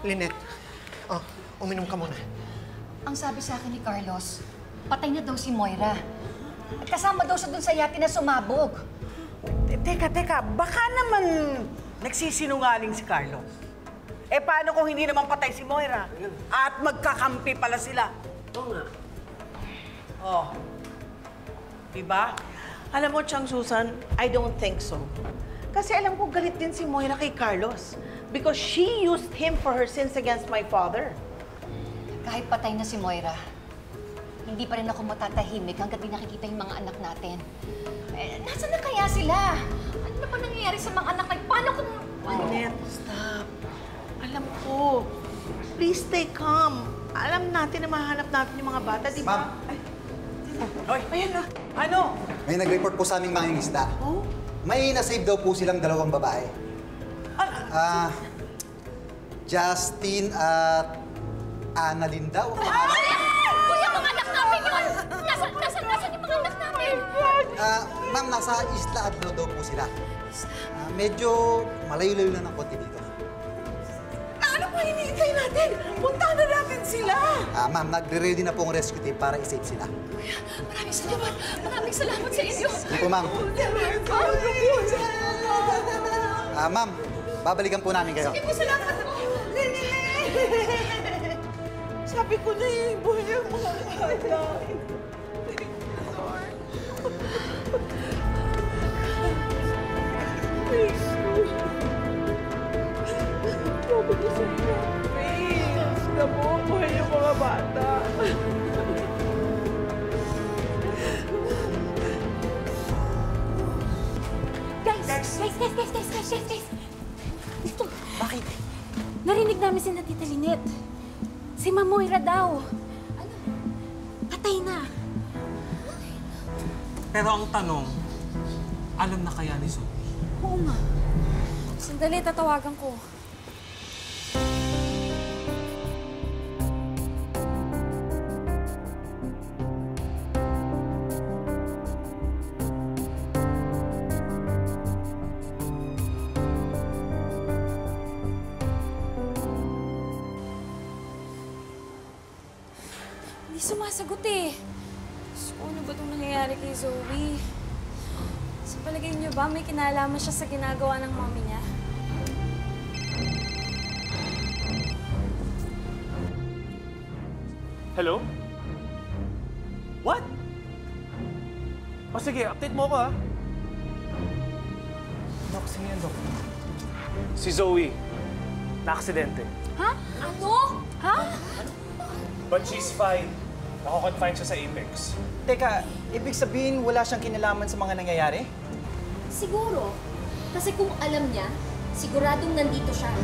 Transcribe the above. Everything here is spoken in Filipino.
Lynette, oh, uminom ka muna. Ang sabi sa akin ni Carlos, patay na daw si Moira. At kasama daw siya dun sa yate na sumabog. Teka, baka naman nagsisinungaling si Carlos. Eh, paano kung hindi naman patay si Moira? At magkakampi pala sila? Oo nga. Oh. Diba? Alam mo, Chang Susan, I don't think so. Kasi alam ko galit din si Moira kay Carlos. Because she used him for her sins against my father. Kahit patay na si Moira, hindi pa rin ako matatahimik hanggat di nakikita yung mga anak natin. Eh, nasaan na kaya sila? Ano na ba nangyayari sa mga anak? Paano kung... Lynette, stop. Alam ko. Please stay calm. Alam natin na mahanap natin yung mga bata, di ba? Ay, ayan na. Ano? May nag-report po sa aming mga isda. Oh? May nasave daw po silang 2 babae. Justin at Annalyn daw. Kuya, mga anak namin yun! Nasaan yung mga anak namin? Ma'am, nasa Isla Adlaw daw po sila. Medyo malayo-layo lang ng konti dito. Ano pa hinihintay natin? Punta na natin sila! Ma'am, nagre-ready na po ang rescue team para i-save sila. Kuya, maraming salamat. Maraming salamat sa inyo. Sige po, ma'am. Ma'am, babalikan po namin kayo. Sige po, salamat po. Sabi ko na eh, buhay ang mga bata. Sabi ko sa inyo, please, naku, buhay yung mga bata. Guys! Ito. Bakit? Narinig namin si Tita Lynette. Si Ma'am Moira daw. Ano? Patay na. Pero ang tanong, alam na kaya ni Zoe? Oo nga. Sandali, tatawagan ko. Hindi sumasagot eh. So, ano ba itong nangyayari kay Zoe? Sa palagay niyo ba may kinalaman siya sa ginagawa ng mommy niya? Hello? What? O sige, update mo ko ha. Dok, sino yan, Dok? Si Zoe. Na-aksidente. Ha? Ano? Ha? But she's fine. Nako-confine siya sa Apex. Teka, ibig sabihin wala siyang kinalaman sa mga nangyayari? Siguro. Kasi kung alam niya, siguradong nandito siya.